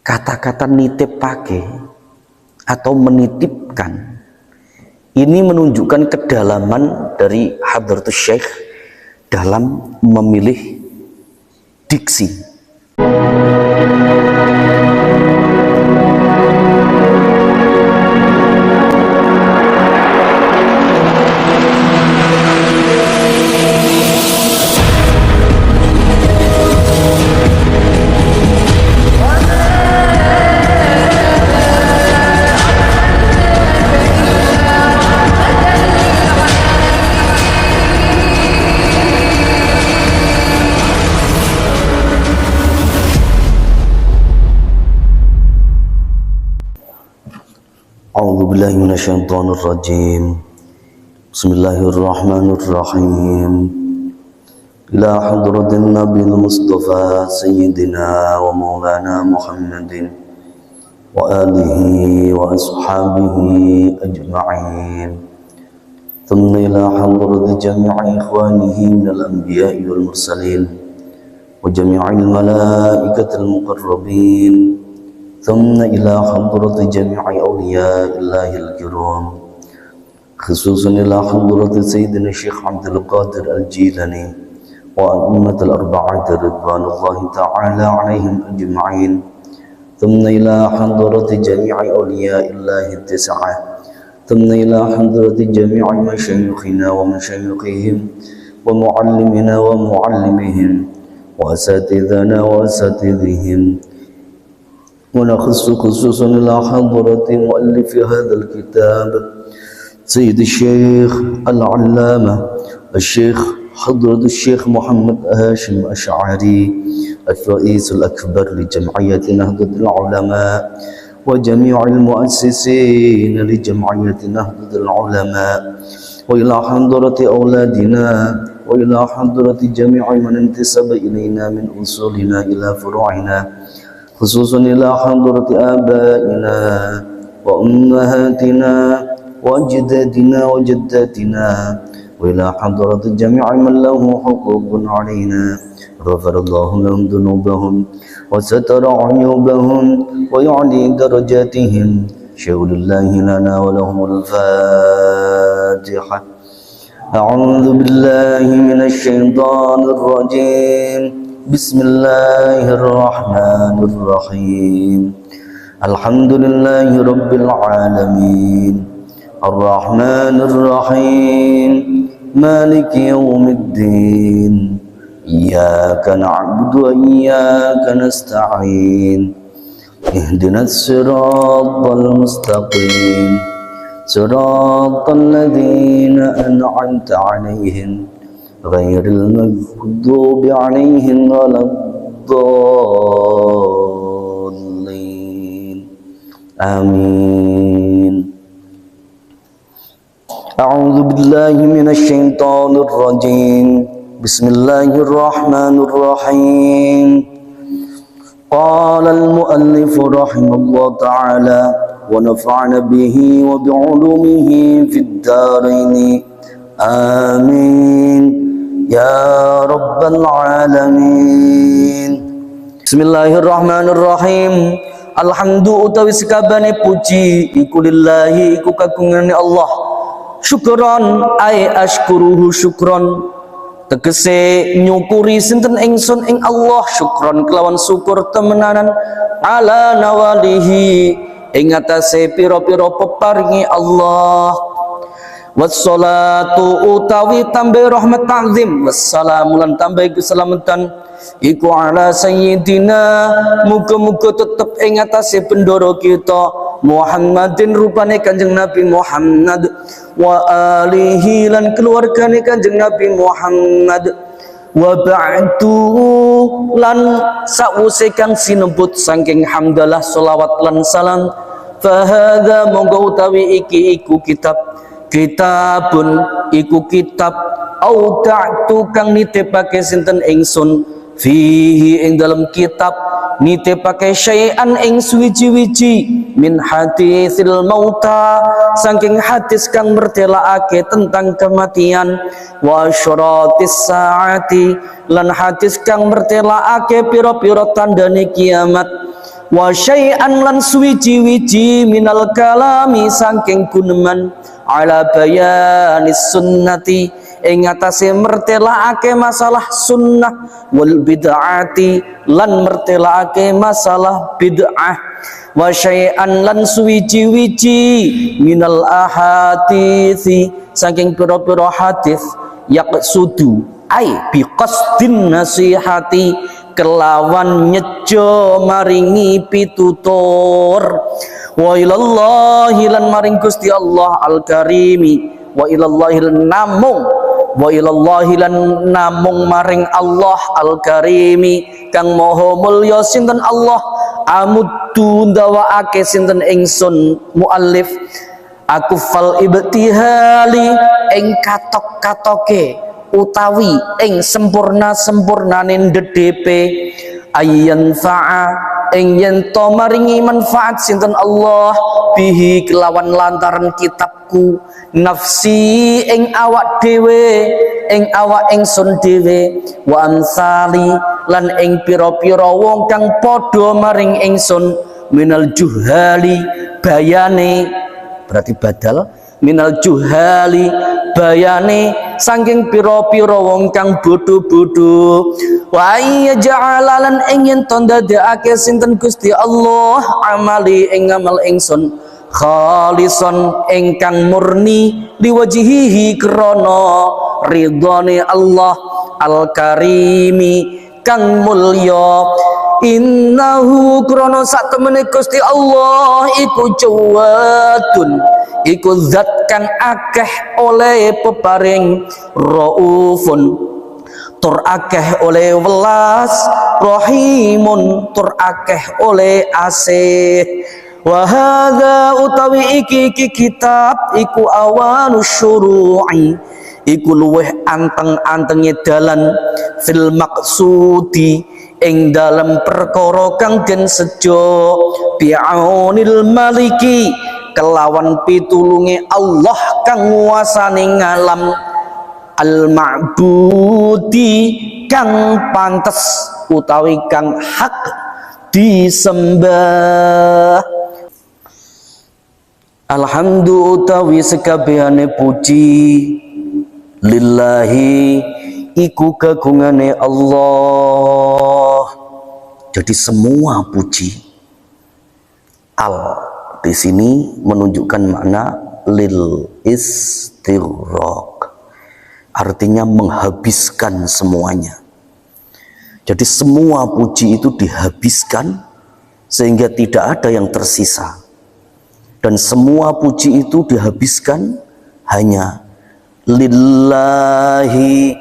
kata-kata nitip pakai atau menitipkan ini menunjukkan kedalaman dari Hadratus Syekh dalam memilih diksi. A'udzu billahi minasyaitonir rajim. Bismillahirrahmanirrahim. Ila hadratin Nabil Mustafa Sayyidina wa Maulana Muhammadin wa alihi wa ashabihi ajma'in. Thumma ila hadrati jami'i ikhwanihi minal anbiya'i wal mursalin wa jami'il malaikatil muqarrabin. ثم إلى حضرة جميع أولياء الله الكرام خصوصا إلى حضرة سيدنا الشيخ عبد القادر الجيلاني وأئمة الأربعة رضوان الله تعالى عليهم أجمعين ثم إلى حضرة جميع أولياء الله التسعة ثم إلى حضرة جميع مشايخنا ومشايخهم ومعلمنا ومعلمهم وأساتذنا وأساتذهم ونخص خصوصا إلى حضرة مؤلف هذا الكتاب سيد الشيخ العلامة الشيخ حضرة الشيخ محمد هاشم أشعري الرئيس الأكبر لجمعية نهضة العلماء وجميع المؤسسين لجمعية نهضة العلماء وإلى حضرة أولادنا وإلى حضرة جميع من انتسب إلينا من أصولنا إلى فروعنا خصوصا إلى حضرة آبائنا وأمهاتنا وأجدادنا وجداتنا وإلى حضرة جميع من له حقوق علينا غفر الله لهم ذنوبهم وستر عيوبهم ويعلي درجاتهم شهد الله لنا ولهم الفاتحة. أعوذ بالله من الشيطان الرجيم. بسم الله الرحمن الرحيم. الحمد لله رب العالمين الرحمن الرحيم مالك يوم الدين إياك نعبد وإياك نستعين اهدنا الصراط المستقيم صراط الذين أنعمت عليهم غير المغضوب عليهم ولا الضالين آمين. أعوذ بالله من الشيطان الرجيم. بسم الله الرحمن الرحيم. قال المؤلف رحمه الله تعالى ونفعنا به وبعلومه في الدارين آمين يا رب العالمين. Bismillahirrahmanirrahim. Alhamdu utawi sekabane puji iku lillahi iku kagungane Allah. Syukron ay ashkuruhu syukron. Tegese nyukuri sinten ingsun ing Allah syukron kelawan syukur temenanan ala nawalihi ing atase pira-pira peparingi Allah. Wassalatu utawi tambah rahmat ta'zim wassalamu lan tambah keselamatan iku ala sayyidina muga-muga tetep ing atase bendoro kita Muhammadin rupane Kanjeng Nabi Muhammad wa alihi lan keluargane Kanjeng Nabi Muhammad wa ba'du lan sawise kang sinebut saking hamdalah sholawat lan salam fa hadza monggo utawi iki iku kitabun iku kitab auda'tu kang nitipake sinten ingsun fihi ing dalam kitab nitipake syai'an ing suwiji-wiji min hadisil mauta saking hadis kang mertelaake tentang kematian wa syaratis saati lan hadis kang mertelaake pira-pira tandane kiamat wa syai'an lan suwiji-wiji minal kalami saking guneman ala bayanis sunnati ing atase mertelaake masalah sunnah wal bid'ati lan mertelaake masalah bid'ah wa syai'an lan suwiji-wiji minal ahaditsi saking pira-pira hadis yaqsudu ai biqasdin nasihati kelawan nyejo maringi pitutur wa ilallahi lan maring Gusti Allah al-karimi wa ilallahi lan namung maring Allah al-karimi kang maha mulya sinten Allah amuddu ndawaake sinten ingsun muallif aku fal ibtihali ing katok-katoke utawi ing sempurnane ndhedepe ayyan fa'a ing yen to maringi manfaat sinten Allah bihi kelawan lantaran kitabku nafsi ing awak dhewe ing awak ingsun dhewe wa amsali lan ing pira-pira wong kang padha maring ingsun minal juhali bayane berarti badal minal juhali bayane saking pira-pira wong kang bodho-bodho wa iya ja'alalan ingin tondadake sinten Gusti Allah amali ing amal ingsun khalisan ingkang murni liwajhihi krana ridhone Allah al-karimi kang mulya innahu krana sak temene Gusti Allah iku jawadun iku zat kang akeh oleh peparing raufun tur akeh oleh welas rahimun tur akeh oleh asih wa hadza utawi iki kitab iku awanu syuru'i iku luweh anteng-antenge dalan fil maqsudi ing dalam perkara kang den sejo bi'aunil maliki kelawan pitulunge Allah kang nguasani ngalam al-ma'budi kang pantes utawi kang hak disembah alhamdulillah utawi sekabehane puji lillahi iku kagungane Allah. Jadi semua puji al di sini menunjukkan makna lil istighraq, artinya menghabiskan semuanya. Jadi semua puji itu dihabiskan sehingga tidak ada yang tersisa, dan semua puji itu dihabiskan hanya lillahi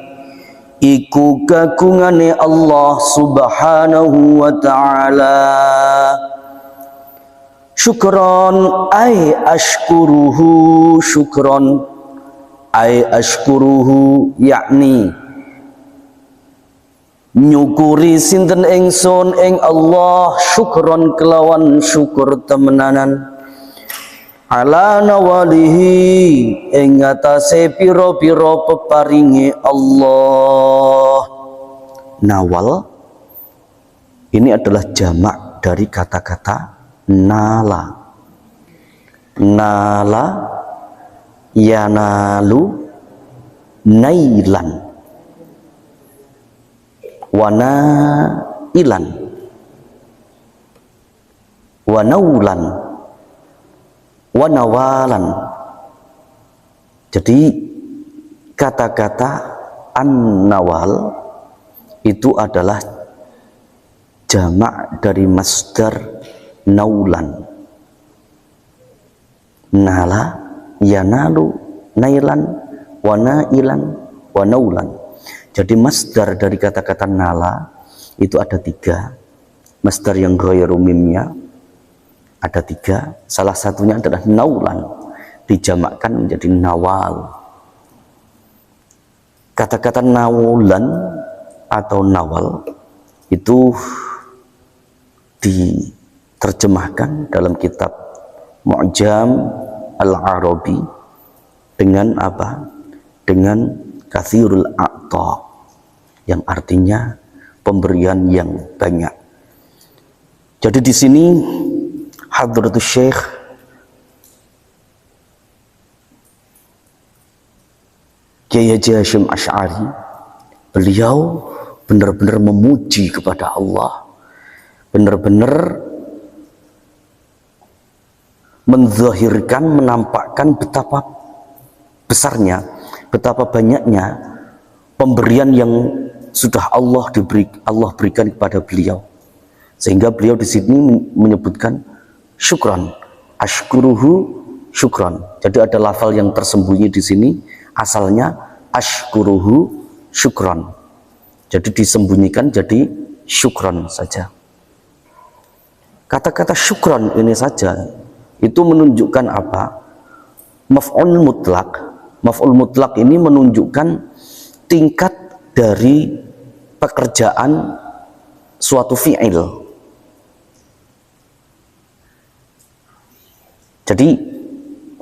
iku kagungane Allah subhanahu wa ta'ala. Syukron ay ashkuruhu, syukron ay ashkuruhu yakni nyukuri sinten ingsun ing Allah syukron kelawan syukur temenanan ala nawalihi ing atase pira-pira peparinge Allah. Nawal ini adalah jamak dari kata-kata nala. Nala yanalu nailan wana ilan wanaulan wanawalan. Jadi kata-kata an-nawal itu adalah jamak dari masdar naulan. Nala yanalu nailan wanailan wanaulan. Jadi masdar dari kata-kata nala itu ada tiga. Masdar yang ghairu mimnya ada tiga. Salah satunya adalah naulan, dijamakkan menjadi nawal. Kata-kata naulan atau nawal itu diterjemahkan dalam kitab Mu'jam Al-Arabi dengan apa? Dengan kathirul a'ta, yang artinya pemberian yang banyak. Jadi di sini Hadratus Syekh Kiai Haji Hasyim Asy'ari, beliau benar-benar memuji kepada Allah, benar-benar menzahirkan, menampakkan betapa besarnya, betapa banyaknya pemberian yang sudah Allah berikan kepada beliau, sehingga beliau di sini menyebutkan syukran, ashkuruhu syukran. Jadi ada lafal yang tersembunyi di sini, asalnya ashkuruhu syukran, jadi disembunyikan jadi syukran saja. Kata-kata syukran ini saja itu menunjukkan apa? Maf'ul mutlak. Maf'ul mutlak ini menunjukkan tingkat dari pekerjaan suatu fi'il. Jadi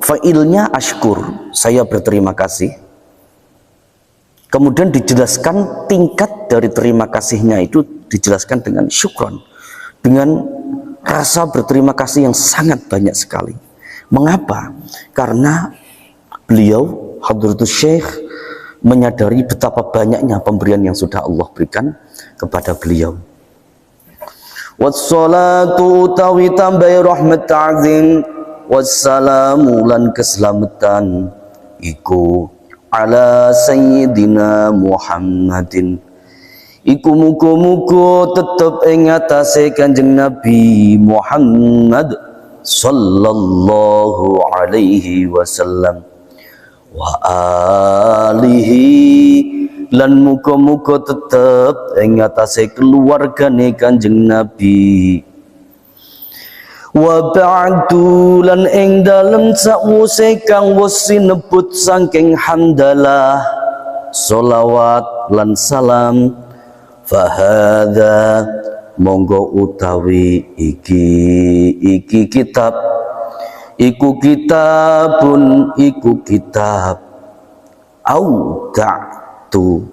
fa'ilnya ashkur, saya berterima kasih. Kemudian dijelaskan tingkat dari terima kasihnya itu dijelaskan dengan syukran, dengan rasa berterima kasih yang sangat banyak sekali. Mengapa? Karena beliau Hadratus Syekh menyadari betapa banyaknya pemberian yang sudah Allah berikan kepada beliau. Wassalatu utawi tambahi rahmat ta'zim, wassalamu lan keselamatan iku ala sayyidina Muhammadin, iku muga-muga tetep ing atase Kanjeng Nabi Muhammad sallallahu alaihi wasallam, wa alihi lan muga-muga tetep ing atase keluargane Kanjeng Nabi. Wa ba'du lan ing dalem sakwuse kang wis sinebut saking hamdalah, sholawat lan salam, fahadha monggo utawi iki kitab, iku kitabun iku kitab, auda'tu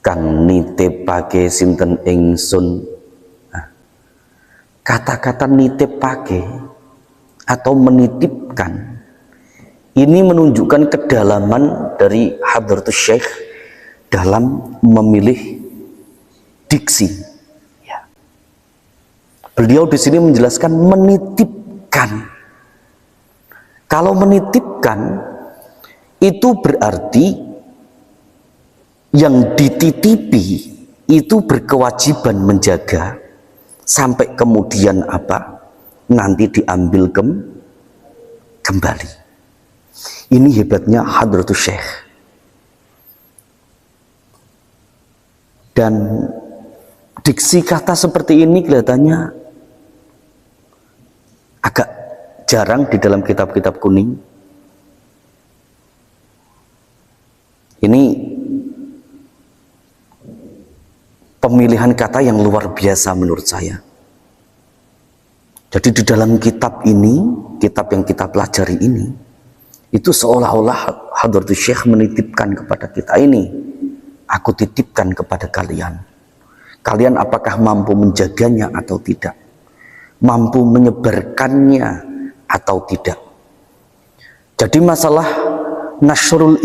kang nitipake sinten ingsun. Kata-kata nitipake atau menitipkan ini menunjukkan kedalaman dari Hadratus Syekh dalam memilih diksi. Ya. Beliau di sini menjelaskan menitipkan. Kalau menitipkan itu berarti yang dititipi itu berkewajiban menjaga sampai kemudian apa? Nanti diambil kembali. Ini hebatnya Hadratus Syekh. Dan diksi kata seperti ini kelihatannya agak jarang di dalam kitab-kitab kuning. Ini pemilihan kata yang luar biasa menurut saya. Jadi di dalam kitab ini, kitab yang kita pelajari ini, itu seolah-olah Hadratus Syekh menitipkan kepada kita, ini aku titipkan kepada kalian. Kalian apakah mampu menjaganya atau tidak? Mampu menyebarkannya atau tidak? Jadi masalah nasrul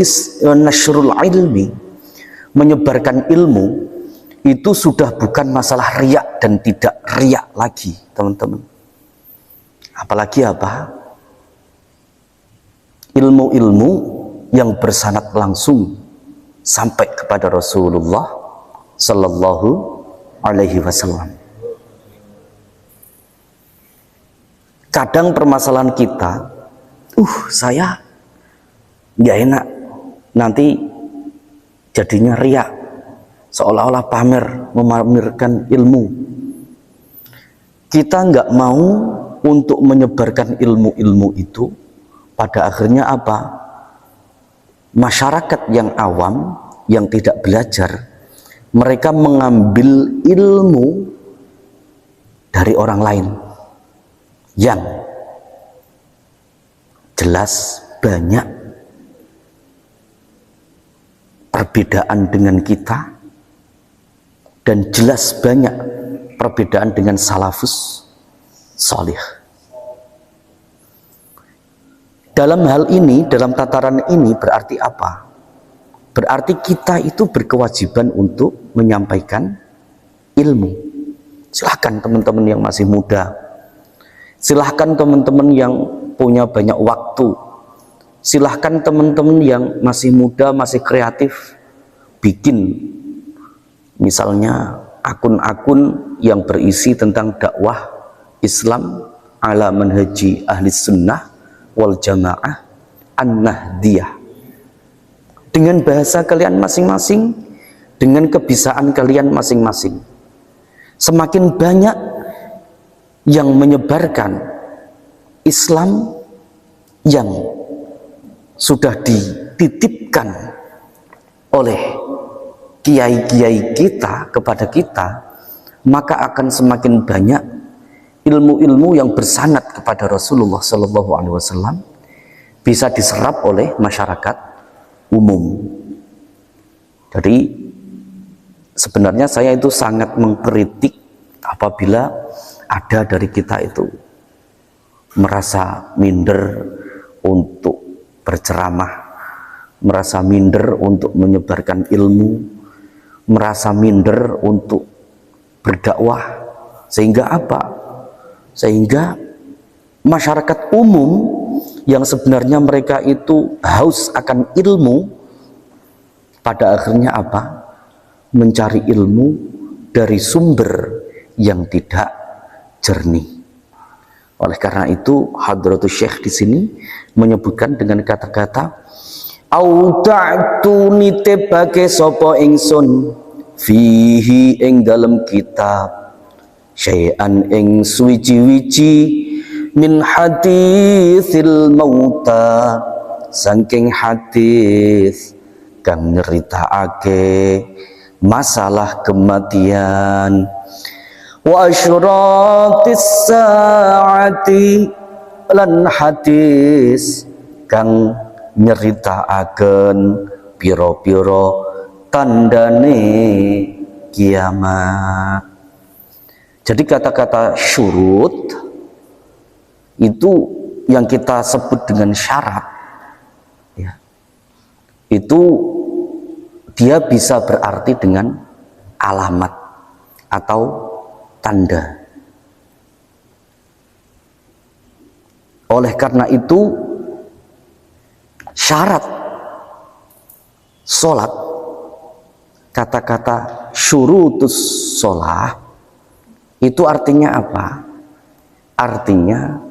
ilmi, menyebarkan ilmu, itu sudah bukan masalah riak dan tidak riak lagi, teman-teman. Apalagi apa? Ilmu-ilmu yang bersanad langsung sampai kepada Rasulullah Sallallahu Alaihi Wasallam. Kadang permasalahan kita, saya nggak enak, nanti jadinya riak, seolah-olah memamerkan ilmu. Kita nggak mau untuk menyebarkan ilmu-ilmu itu. Pada akhirnya apa? Masyarakat yang awam, yang tidak belajar, mereka mengambil ilmu dari orang lain yang jelas banyak perbedaan dengan kita, dan jelas banyak perbedaan dengan salafus solih. Dalam hal ini, dalam tataran ini berarti apa? Berarti kita itu berkewajiban untuk menyampaikan ilmu. Silahkan teman-teman yang masih muda, silahkan teman-teman yang punya banyak waktu, silahkan teman-teman yang masih muda, masih kreatif, bikin misalnya akun-akun yang berisi tentang dakwah Islam ala manhaji ahli sunnah wal jamaah an-nahdiyah, dengan bahasa kalian masing-masing, dengan kebiasaan kalian masing-masing. Semakin banyak yang menyebarkan Islam yang sudah dititipkan oleh kiai-kiai kita kepada kita, maka akan semakin banyak ilmu-ilmu yang bersanad kepada Rasulullah Shallallahu Alaihi Wasallam bisa diserap oleh masyarakat umum. Jadi sebenarnya saya itu sangat mengkritik apabila ada dari kita itu merasa minder untuk berceramah, merasa minder untuk menyebarkan ilmu, merasa minder untuk berdakwah, sehingga apa? Sehingga masyarakat umum yang sebenarnya mereka itu haus akan ilmu, pada akhirnya apa? Mencari ilmu dari sumber yang tidak jernih. Oleh karena itu Hadratus Syekh di sini menyebutkan dengan kata-kata auta'tu nitebake sapa ingsun fihi ing dalam kitab syai'an ing suwiji-wiji min haditsil mauta, saking hadis kang nyeritakake masalah kematian, wa asyratis saati, lan hadis kang nyeritakaken piro-piro tandane kiamat. Jadi kata-kata syurut itu yang kita sebut dengan syarat, ya, itu dia bisa berarti dengan alamat atau tanda. Oleh karena itu syarat sholat, kata-kata syurutus sholah itu artinya apa? Artinya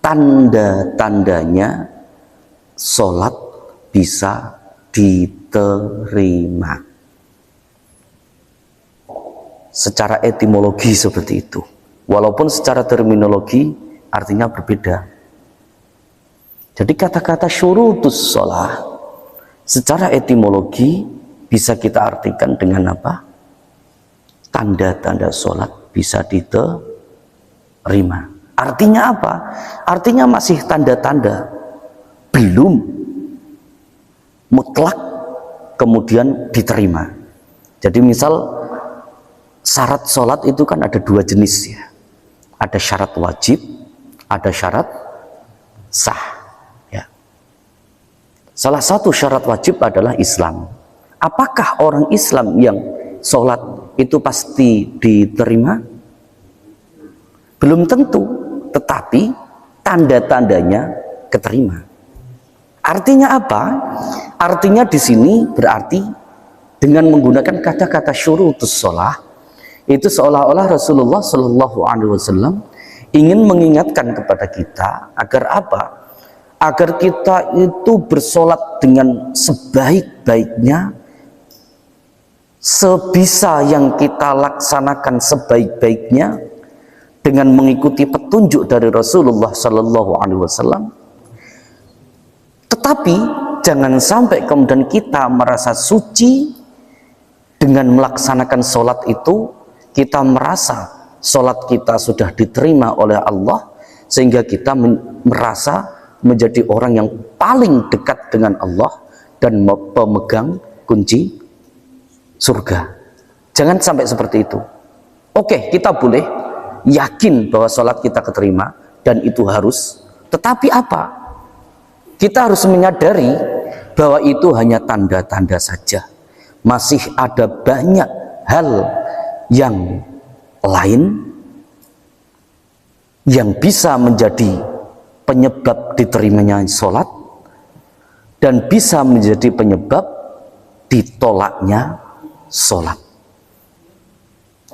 tanda-tandanya sholat bisa diterima. Secara etimologi seperti itu, walaupun secara terminologi artinya berbeda. Jadi kata-kata syurutus sholah secara etimologi bisa kita artikan dengan apa? Tanda-tanda sholat bisa diterima. Artinya apa? Artinya masih tanda-tanda, belum mutlak kemudian diterima. Jadi misal syarat sholat itu kan ada dua jenis, ya. Ada syarat wajib, ada syarat sah, ya. Salah satu syarat wajib adalah Islam. Apakah orang Islam yang sholat itu pasti diterima? Belum tentu, tetapi tanda-tandanya keterima. Artinya apa? Artinya di sini berarti dengan menggunakan kata-kata syurutus sholah itu seolah-olah Rasulullah Shallallahu Alaihi Wasallam ingin mengingatkan kepada kita agar apa? Agar kita itu bersolat dengan sebaik-baiknya, sebisa yang kita laksanakan sebaik-baiknya dengan mengikuti petunjuk dari Rasulullah Sallallahu Alaihi Wasallam. Tetapi jangan sampai kemudian kita merasa suci dengan melaksanakan sholat itu, kita merasa sholat kita sudah diterima oleh Allah sehingga kita merasa menjadi orang yang paling dekat dengan Allah dan pemegang kunci surga. Jangan sampai seperti itu. Oke, kita boleh yakin bahwa sholat kita keterima dan itu harus, tetapi apa? Kita harus menyadari bahwa itu hanya tanda-tanda saja. Masih ada banyak hal yang lain yang bisa menjadi penyebab diterimanya sholat dan bisa menjadi penyebab ditolaknya sholat.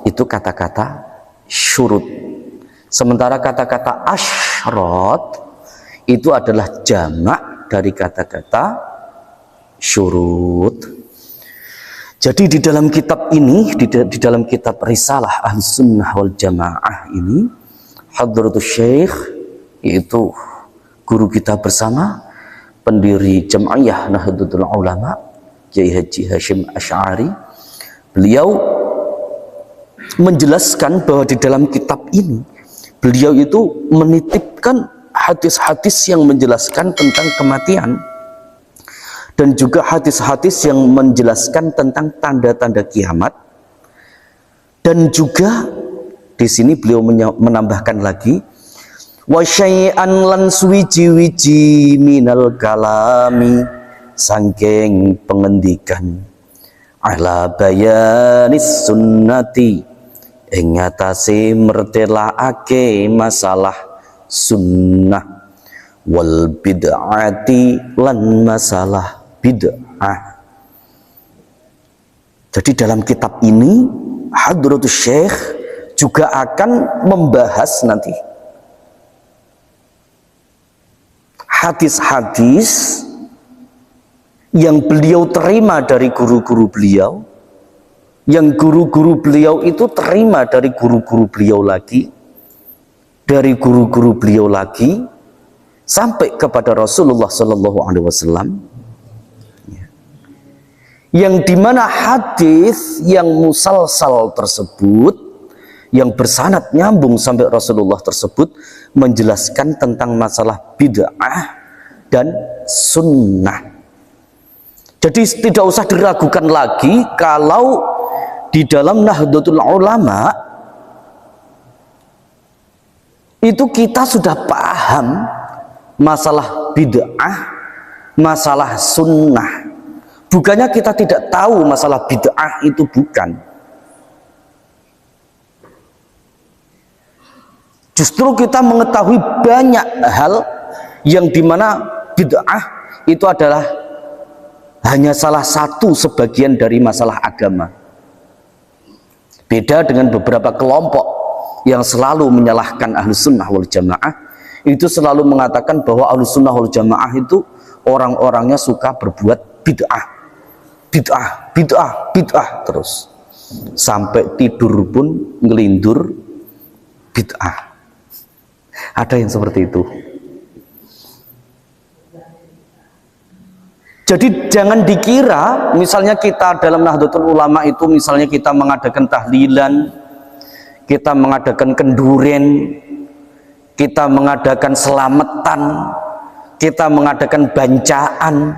Itu kata-kata syurut. Sementara kata-kata asyrot itu adalah jamak dari kata-kata syurut. Jadi di dalam kitab ini, di dalam kitab Risalah Ahlussunnah wal Jamaah ini, Hadratus Syekh, yaitu guru kita bersama, pendiri Jam'iyah Nahdlatul Ulama, Kiai Haji Hasyim Asy'ari, beliau menjelaskan bahwa di dalam kitab ini beliau itu menitipkan hadis-hadis yang menjelaskan tentang kematian dan juga hadis-hadis yang menjelaskan tentang tanda-tanda kiamat, dan juga di sini beliau menambahkan lagi wa syai'an lan suwiji-wiji minal kalami, sangking pengendikan ala bayanis sunnati ing atase mertelaake masalah sunnah wal bid'ati lan masalah bid'ah. Jadi dalam kitab ini Hadratus Syekh juga akan membahas nanti hadis-hadis yang beliau terima dari guru-guru beliau, yang guru-guru beliau itu terima dari guru-guru beliau lagi, dari guru-guru beliau lagi, sampai kepada Rasulullah Shallallahu Alaihi Wasallam, yang dimana hadis yang musalsal tersebut, yang bersanad nyambung sampai Rasulullah tersebut, menjelaskan tentang masalah bid'ah dan sunnah. Jadi tidak usah diragukan lagi kalau di dalam Nahdlatul Ulama itu kita sudah paham masalah bid'ah, masalah sunnah. Bukannya kita tidak tahu masalah bid'ah itu, bukan. Justru kita mengetahui banyak hal yang dimana bid'ah itu adalah hanya salah satu sebagian dari masalah agama. Beda dengan beberapa kelompok yang selalu menyalahkan Ahlussunnah wal Jamaah, itu selalu mengatakan bahwa Ahlussunnah wal Jamaah itu orang-orangnya suka berbuat bid'ah. Bid'ah, bid'ah, bid'ah terus sampai tidur pun ngelindur bid'ah. Ada yang seperti itu. Jadi jangan dikira misalnya kita dalam Nahdlatul Ulama itu misalnya kita mengadakan tahlilan, kita mengadakan kenduren, kita mengadakan selamatan, kita mengadakan bancaan,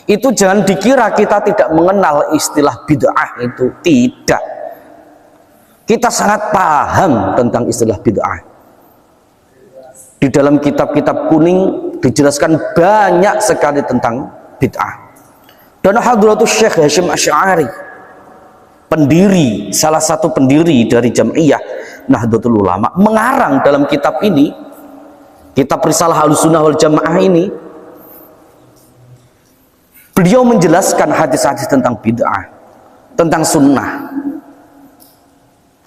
itu jangan dikira kita tidak mengenal istilah bid'ah itu. Tidak. Kita sangat paham tentang istilah bid'ah. Di dalam kitab-kitab kuning dijelaskan banyak sekali tentang bid'ah. Dan Hadratus Syekh Hasyim Asy'ari, pendiri, salah satu pendiri dari Jam'iyah Nahdlatul Ulama, mengarang dalam kitab ini, kitab Risalah Ahlussunnah wal Jamaah ini, beliau menjelaskan hadis-hadis tentang bid'ah, tentang sunnah.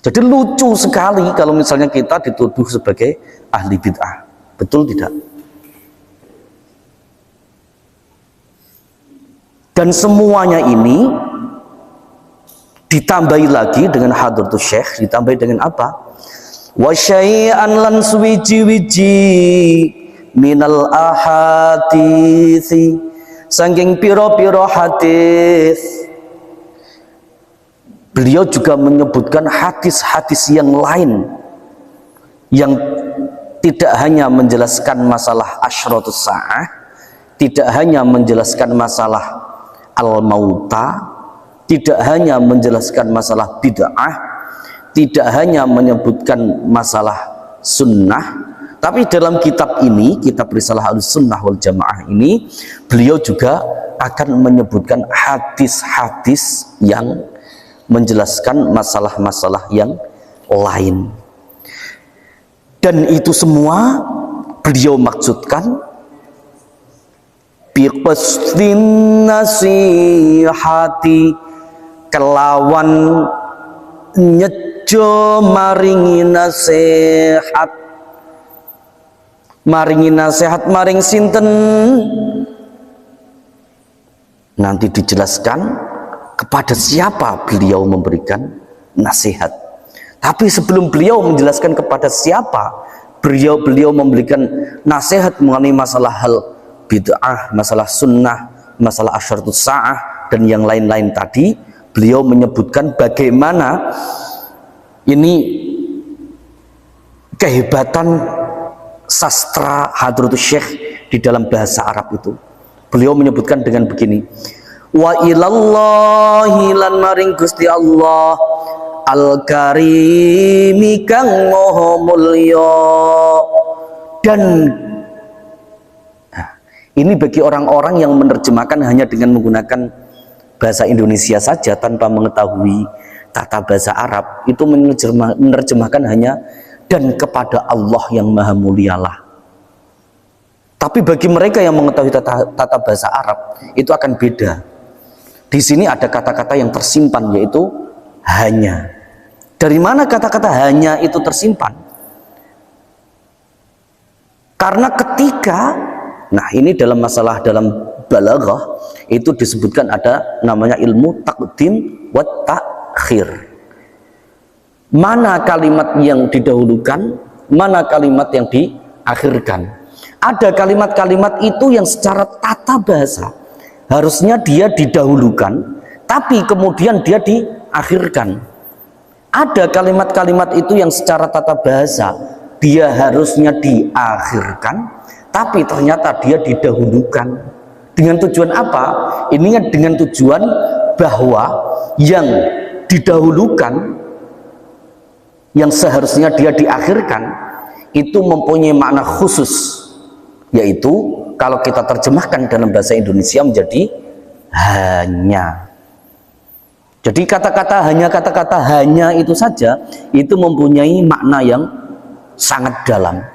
Jadi lucu sekali kalau misalnya kita dituduh sebagai ahli bid'ah. Betul tidak? Dan semuanya ini ditambahi lagi dengan Hadratus Syekh, ditambahi dengan apa? Wa syai'an lan suwiji-wiji minal ahaditsi, saking piro-piro hadis. Beliau juga menyebutkan hadis-hadis yang lain yang tidak hanya menjelaskan masalah asyratus sa'ah, tidak hanya menjelaskan masalah al-mauta, tidak hanya menjelaskan masalah bid'ah, tidak hanya menyebutkan masalah sunnah, tapi dalam kitab ini, kitab Risalah Ahlussunnah wal Jamaah ini, beliau juga akan menyebutkan hadis-hadis yang menjelaskan masalah-masalah yang lain. Dan itu semua beliau maksudkan biqasdin nasihati, kelawan nyejo maringi nasihat. Maringi nasihat maring sinten, nanti dijelaskan kepada siapa beliau memberikan nasihat. Tapi sebelum beliau menjelaskan kepada siapa beliau memberikan nasihat mengenai masalah hal bid'ah, masalah sunnah, masalah asyaratus sa'ah dan yang lain-lain tadi, beliau menyebutkan bagaimana ini kehebatan sastra Hadratus Syekh di dalam bahasa Arab itu. Beliau menyebutkan dengan begini, wa ilallahi lan maring Gusti Allah al-karimi kang maha mulya. Dan ini bagi orang-orang yang menerjemahkan hanya dengan menggunakan bahasa Indonesia saja tanpa mengetahui tata bahasa Arab, itu menerjemahkan hanya dan kepada Allah yang maha mulialah. Tapi bagi mereka yang mengetahui tata bahasa Arab, itu akan beda. Di sini ada kata-kata yang tersimpan, yaitu hanya. Dari mana kata-kata hanya itu tersimpan? Karena ketika, nah ini dalam masalah dalam balaghah, itu disebutkan ada namanya ilmu taqdim wa ta'khir. Mana kalimat yang didahulukan, mana kalimat yang diakhirkan. Ada kalimat-kalimat itu yang secara tata bahasa harusnya dia didahulukan, tapi kemudian dia diakhirkan. Ada kalimat-kalimat itu yang secara tata bahasa dia harusnya diakhirkan, tapi ternyata dia didahulukan. Dengan tujuan apa? Ini dengan tujuan bahwa yang didahulukan, yang seharusnya dia diakhirkan, itu mempunyai makna khusus, yaitu kalau kita terjemahkan dalam bahasa Indonesia menjadi hanya. Jadi kata-kata hanya itu saja itu mempunyai makna yang sangat dalam.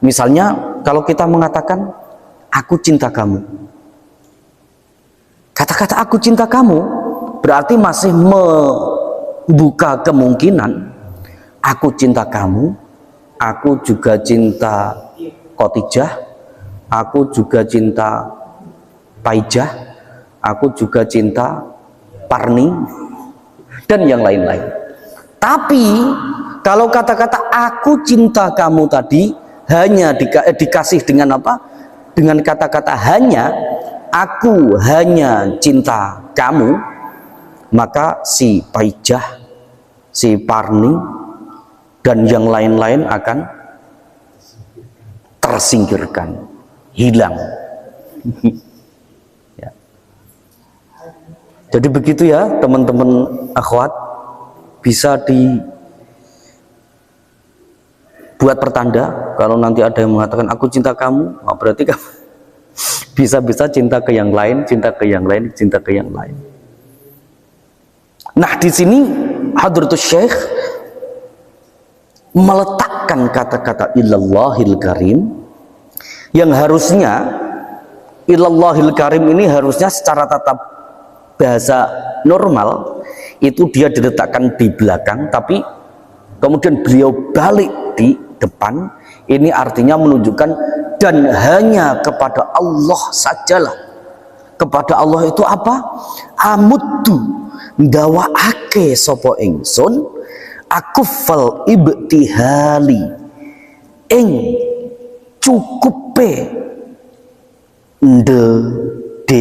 Misalnya kalau kita mengatakan aku cinta kamu, kata-kata aku cinta kamu berarti masih membuka kemungkinan aku cinta kamu, aku juga cinta Khotijah, aku juga cinta Paijah, aku juga cinta Parni, dan yang lain-lain. Tapi kalau kata-kata aku cinta kamu tadi hanya dikasih dengan apa? Dengan kata-kata hanya, aku hanya cinta kamu, maka si Paijah, si Parni, dan yang lain-lain akan tersingkirkan, hilang. Ya. Jadi begitu ya teman-teman akhwat, bisa dibuat pertanda. Kalau nanti ada yang mengatakan aku cinta kamu, berarti kamu bisa-bisa cinta ke yang lain, cinta ke yang lain, cinta ke yang lain. Nah di sini Hadratus Syekh meletakkan kata-kata ilallahil karim, yang harusnya ilallahil karim ini harusnya secara tata bahasa normal itu dia diletakkan di belakang, tapi kemudian beliau balik di depan. Ini artinya menunjukkan dan hanya kepada Allah sajalah. Kepada Allah itu apa? Amuddu ndawaake sapa ingsun akufal ibtihali ing cukupe ndep.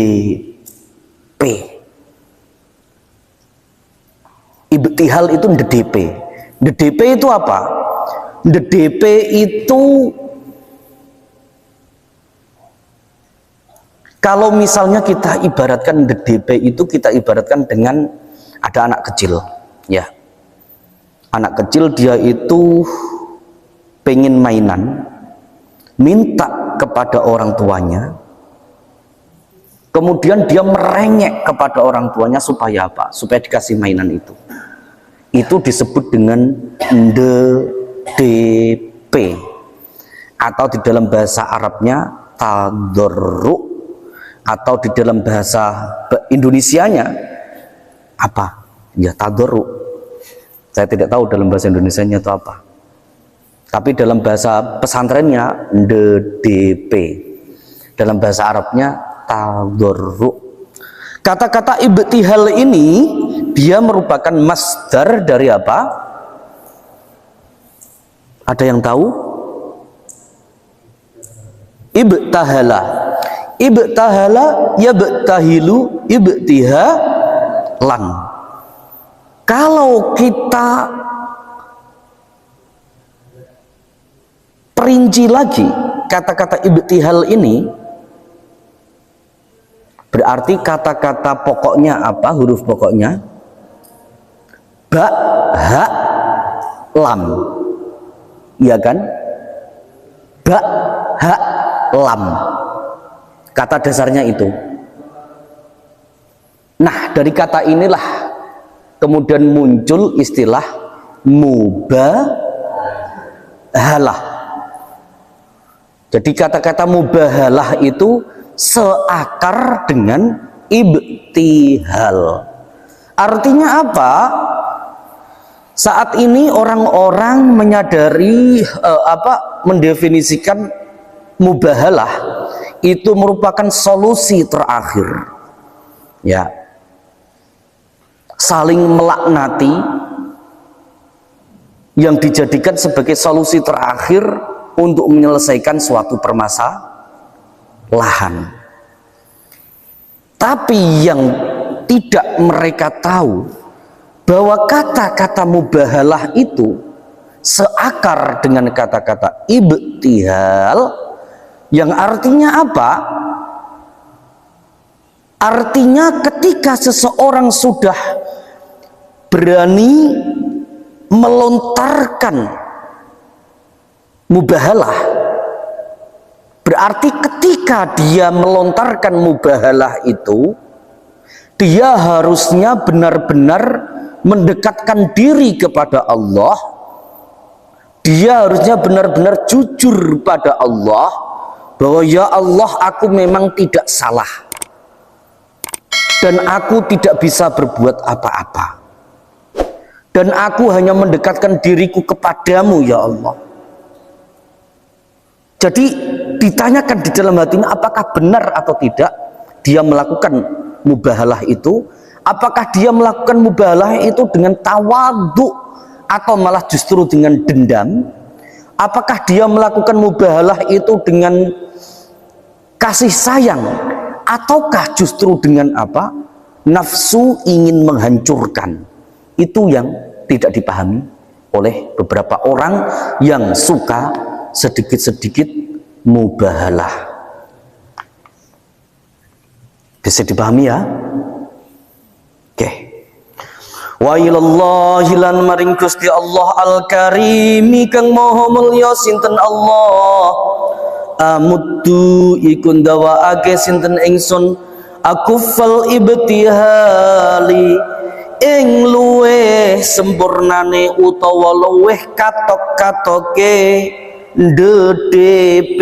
Ibtihal itu ndep. Ndep itu apa? Ndep itu kalau misalnya kita ibaratkan ndep itu, kita ibaratkan dengan ada anak kecil, ya. Anak kecil dia itu pengen mainan, minta kepada orang tuanya, kemudian dia merengek kepada orang tuanya supaya apa? Supaya dikasih mainan itu. Itu disebut dengan DDP, atau di dalam bahasa Arabnya tadorru, atau di dalam bahasa Indonesianya apa? Ya tadorru. Saya tidak tahu dalam bahasa Indonesianya itu apa. Tapi dalam bahasa pesantrennya DDP. Dalam bahasa Arabnya tadorru. Kata-kata ibtihal ini dia merupakan masdar dari apa? Ada yang tahu? Ibtahala. Ibtahala yabtahilu ibtihalan. Kalau kita perinci lagi kata-kata ibtihal ini, berarti kata-kata pokoknya apa? Huruf pokoknya ba, ha, lam, iya kan? Ba, ha, lam, kata dasarnya itu. Nah, dari kata inilah kemudian muncul istilah mubahalah. Jadi kata-kata mubahalah itu seakar dengan ibtihal. Artinya apa? Saat ini orang-orang menyadari mendefinisikan mubahalah itu merupakan solusi terakhir. Ya. Saling melaknati yang dijadikan sebagai solusi terakhir untuk menyelesaikan suatu permasalahan. Tapi yang tidak mereka tahu bahwa kata-kata mubahalah itu seakar dengan kata-kata ibtihal, yang artinya apa? Artinya ketika seseorang sudah berani melontarkan mubahalah, berarti ketika dia melontarkan mubahalah itu, dia harusnya benar-benar mendekatkan diri kepada Allah. Dia harusnya benar-benar jujur pada Allah bahwa ya Allah, aku memang tidak salah dan aku tidak bisa berbuat apa-apa, dan aku hanya mendekatkan diriku kepadamu ya Allah. Jadi ditanyakan di dalam hatinya apakah benar atau tidak dia melakukan mubahalah itu. Apakah dia melakukan mubahalah itu dengan tawadhu atau malah justru dengan dendam? Apakah dia melakukan mubahalah itu dengan kasih sayang ataukah justru dengan apa? Nafsu ingin menghancurkan. Itu yang tidak dipahami oleh beberapa orang yang suka sedikit-sedikit mubahalah. Bisa dipahami ya? Oke. Wa ilallahi lan maring Gusti Allah al-karimi kang maha mulya sinten Allah, amuddu iku ndawaake sinten ingsun akufal ibtihali ing luweh sempurnane utawa luweh katok-katoke DDP.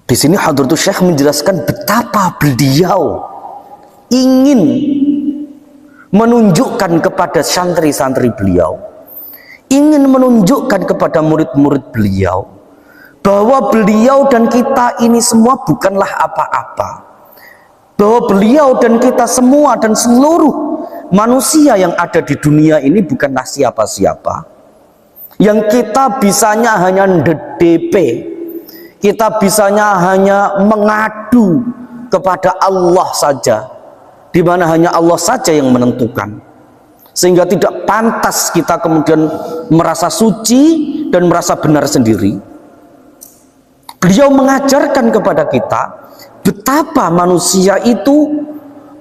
Di sini Hadratus Syekh menjelaskan betapa beliau ingin menunjukkan kepada santri-santri beliau, ingin menunjukkan kepada murid-murid beliau bahwa beliau dan kita ini semua bukanlah apa-apa, bahwa beliau dan kita semua dan seluruh manusia yang ada di dunia ini bukanlah siapa-siapa, yang kita bisanya hanya DDP, kita bisanya hanya mengadu kepada Allah saja, di mana hanya Allah saja yang menentukan, sehingga tidak pantas kita kemudian merasa suci dan merasa benar sendiri. Beliau mengajarkan kepada kita betapa manusia itu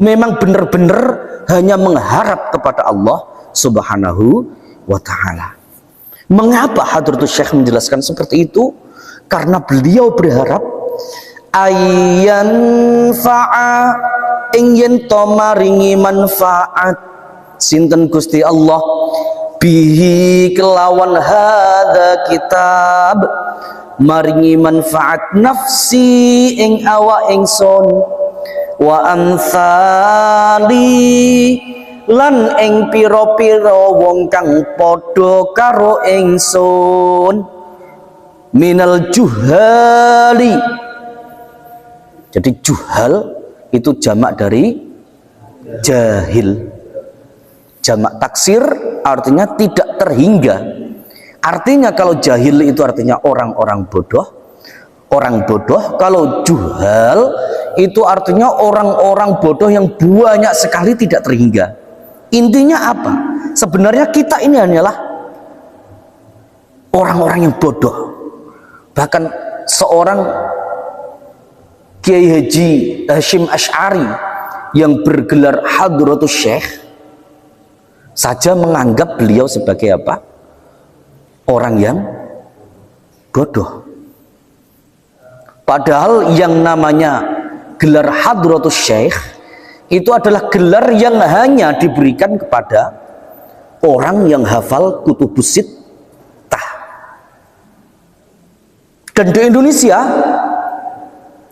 memang benar-benar hanya mengharap kepada Allah Subhanahu wa ta'ala. Mengapa Hadratus Syekh menjelaskan seperti itu? Karena beliau berharap ayyan fa'a ingin to maringi manfaat sinten Gusti Allah bihi kelawan hadza kitab, maringi manfaat nafsi ing awak ingsun, wa amsali lan ing pira-pira wong kang padha karo ingsun minal juhali. Jadi juhal itu jamak dari jahil, jamak taksir artinya tidak terhingga. Artinya kalau jahil itu artinya orang-orang bodoh, orang bodoh. Kalau juhal itu artinya orang-orang bodoh yang banyak sekali tidak terhingga. Intinya apa? Sebenarnya kita ini hanyalah orang-orang yang bodoh. Bahkan seorang Kiai Haji Hashim Asy'ari yang bergelar Hadratus Syekh saja menganggap beliau sebagai apa? Orang yang bodoh. Padahal yang namanya gelar Hadratus Syekh itu adalah gelar yang hanya diberikan kepada orang yang hafal kutubus sittah. Dan di Indonesia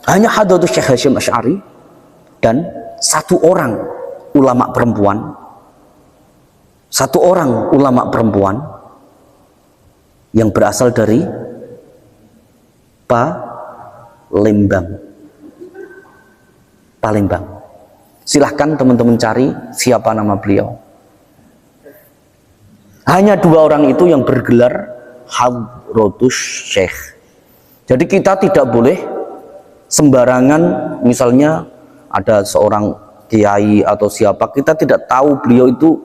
hanya Hadratus Syekh Hashim Asy'ari dan satu orang ulama perempuan, yang berasal dari Palembang. Silahkan teman-teman cari siapa nama beliau. Hanya dua orang itu yang bergelar Hadratus Syekh. Jadi kita tidak boleh sembarangan, misalnya ada seorang kiai atau siapa, kita tidak tahu beliau itu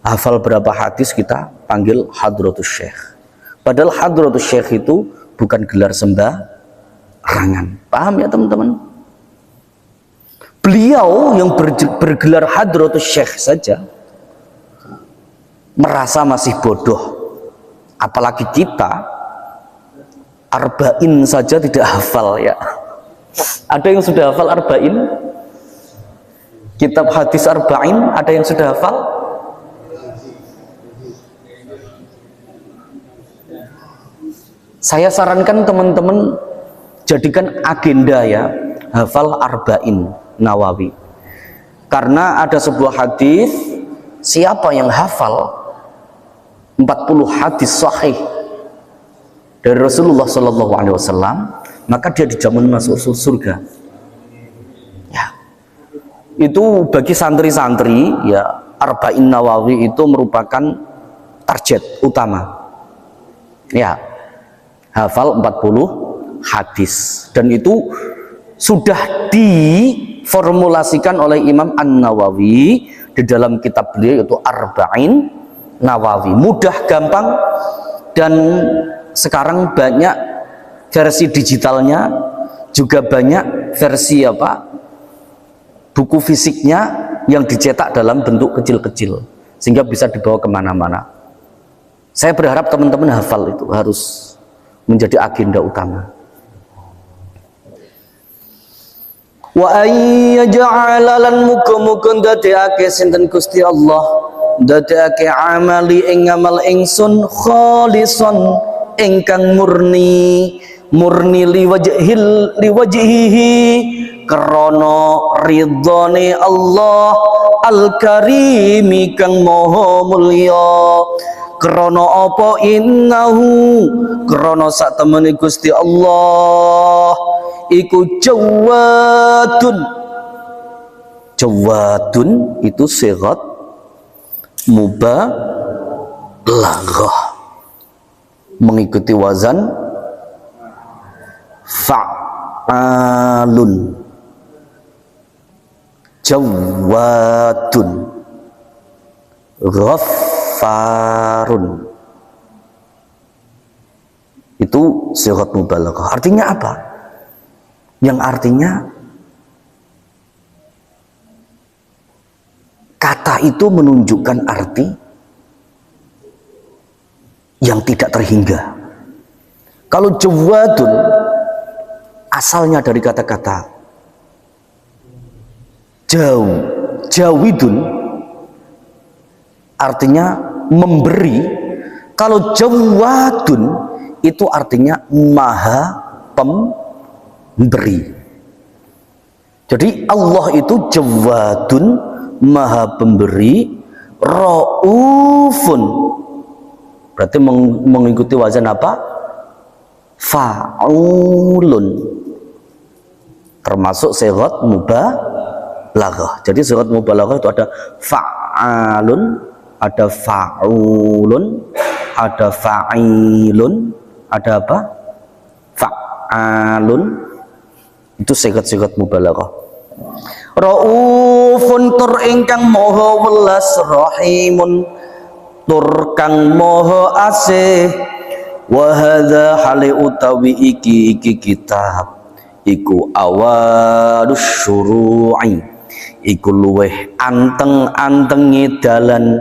hafal berapa hadis, kita panggil Hadratus Syekh. Padahal Hadratus Syekh itu bukan gelar sembarangan. Paham ya teman-teman? Beliau yang bergelar Hadratus Syekh saja merasa masih bodoh, apalagi kita arba'in saja tidak hafal ya. Ada yang sudah hafal arba'in? Kitab hadis arba'in ada yang sudah hafal? Saya sarankan teman-teman jadikan agenda ya, hafal arba'in Nawawi. Karena ada sebuah hadis, siapa yang hafal 40 hadis sahih dari Rasulullah SAW, maka dia dijamin masuk surga. Ya. Itu bagi santri-santri ya, arba'in Nawawi itu merupakan target utama. Ya. Hafal 40 hadis, dan itu sudah diformulasikan oleh Imam An-Nawawi di dalam kitab beliau yaitu Arba'in Nawawi. Mudah, gampang, dan sekarang banyak versi digitalnya, juga banyak versi buku fisiknya yang dicetak dalam bentuk kecil-kecil sehingga bisa dibawa kemana-mana. Saya berharap teman-teman hafal, itu harus menjadi agenda utama. Wa ayyaj'ala lan muga-muga ndadekake sinten Gusti Allah, ndadekake amali ing amal ingsun khalisan ingkang murni liwajhihi krana ridhone Allah al-karimi kang maha mulya. Krana apa? Innahu krana sak temene Gusti Allah iku jawadun itu sigat mubalaghah, mengikuti wazan fa'alun. Jawadun, ghaffarun, itu sigat mubalaghah. Artinya apa? Yang artinya kata itu menunjukkan arti yang tidak terhingga. Kalau jawadun asalnya dari kata-kata jawidun, artinya memberi. Kalau jawadun itu artinya maha pemberi. Jadi Allah itu jawadun, maha pemberi, raufun, berarti mengikuti wazan apa? Fa'ulun, termasuk sighat mubalaghah. Jadi sighat mubalaghah itu ada fa'alun, ada fa'ulun, ada fa'ilun, ada apa? Fa'alun. Itu sighat-sighat mubalaghah. Raufun tur ingkang maha welas, rahimun tur kang maha asih. Wa hadza hale utawi iki kitab iku awalus syuru'i, iku luweh anteng-antengi dalan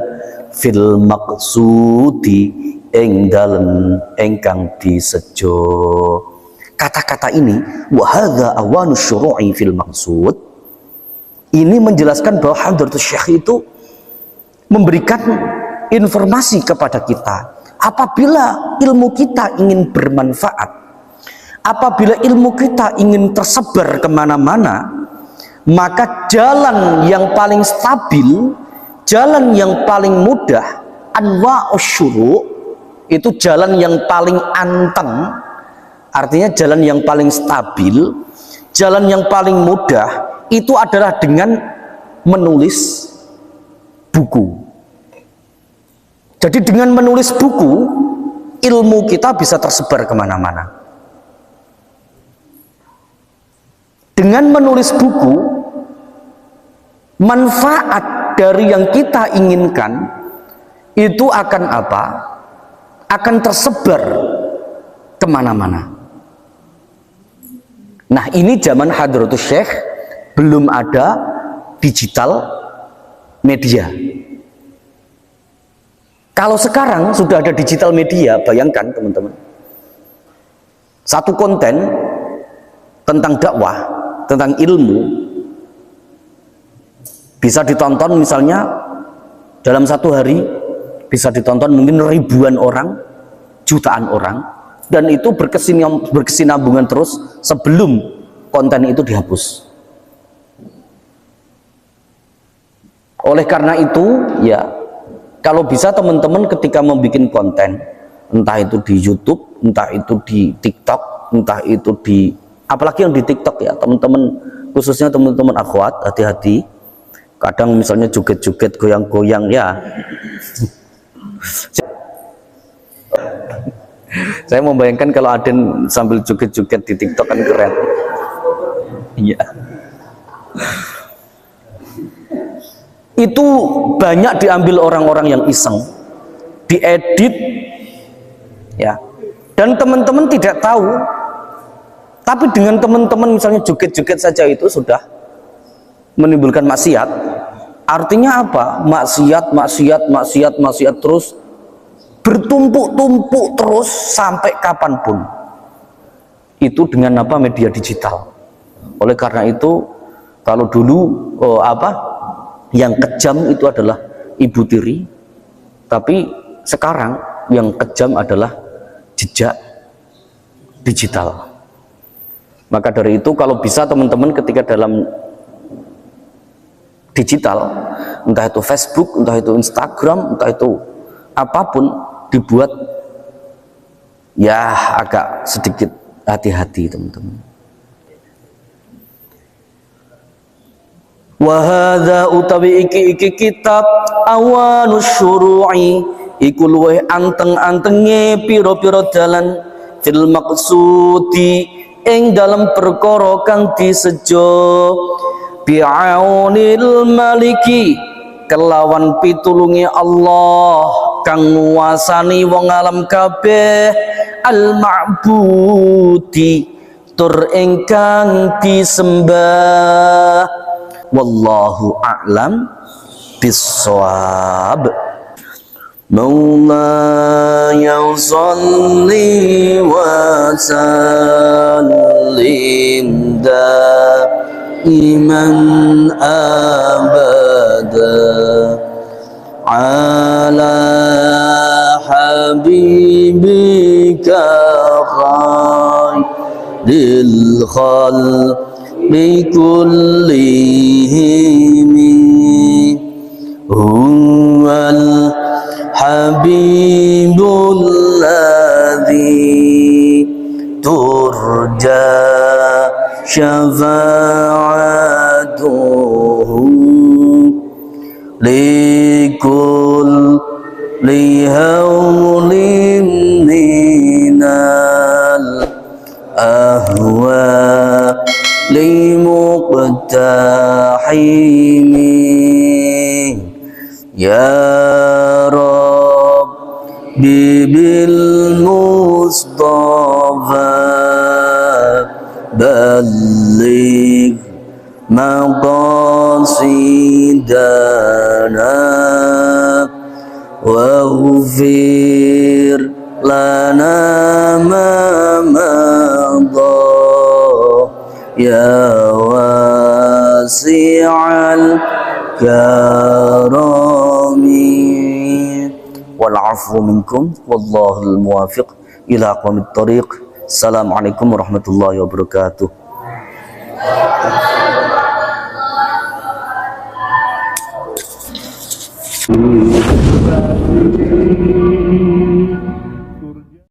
fil maqsudi ing dalan ingkang disejo. Kata-kata ini wa hadza awalus syuru'i fil maqsud, ini menjelaskan bahwa Hadratus Syekh itu memberikan informasi kepada kita. Apabila ilmu kita ingin bermanfaat, apabila ilmu kita ingin tersebar kemana-mana, maka jalan yang paling stabil, jalan yang paling mudah, anwa'us syuru', itu jalan yang paling anteng, artinya jalan yang paling stabil, jalan yang paling mudah, itu adalah dengan menulis buku. Jadi dengan menulis buku, ilmu kita bisa tersebar kemana-mana. Dengan menulis buku, manfaat dari yang kita inginkan itu akan apa? Akan tersebar kemana-mana. Nah, ini zaman Hadratus Syekh belum ada digital media. Kalau sekarang sudah ada digital media, bayangkan teman-teman, satu konten tentang dakwah, tentang ilmu, bisa ditonton misalnya dalam satu hari, bisa ditonton mungkin ribuan orang, jutaan orang, dan itu berkesinambungan terus sebelum konten itu dihapus. Oleh karena itu, ya, kalau bisa teman-teman ketika membuat konten, entah itu di YouTube, entah itu di TikTok, entah itu di, apalagi yang di TikTok ya teman-teman, khususnya teman-teman akhwat, hati-hati. Kadang misalnya joget-joget, goyang-goyang, ya. Saya membayangkan kalau Aden sambil joget-joget di TikTok kan keren. Iya. Itu banyak diambil orang-orang yang iseng, diedit, ya. Dan teman-teman tidak tahu, tapi dengan teman-teman misalnya joget-joget saja itu sudah menimbulkan maksiat. Artinya apa? Maksiat terus bertumpuk-tumpuk terus sampai kapanpun. Itu dengan apa? Media digital. Oleh karena itu, kalau dulu yang kejam itu adalah ibu tiri, tapi sekarang yang kejam adalah jejak digital. Maka dari itu kalau bisa teman-teman ketika dalam digital, entah itu Facebook, entah itu Instagram, entah itu apapun, dibuat ya agak sedikit hati-hati teman-teman. Wahada utawi iki kitab awanus syuru'i, iku luweh anteng-antenge piro-piro dalan fil maqsudi ing dalam perkara kang disejo, bi'aunil maliki kelawan pitulungi Allah kang nguasani wong alam kabeh, al ma'budi tur ingkang disembah. Wallahu a'lam bis-shawab. Maulaya salli wa sallim daiman abada ala habibika khairil khalqi kullihim huwal habibul ladzi turja syafa'atuhu likulli hawlin minal ahwa limuqtahimi ya Rabbi bil Mustafa balligh maqasidana waghfir lana ma madha ya wasi'al karami wal afu minkum wallahul muwafiq ila aqwamit thariq. Assalamualaikum warahmatullahi wabarakatuh.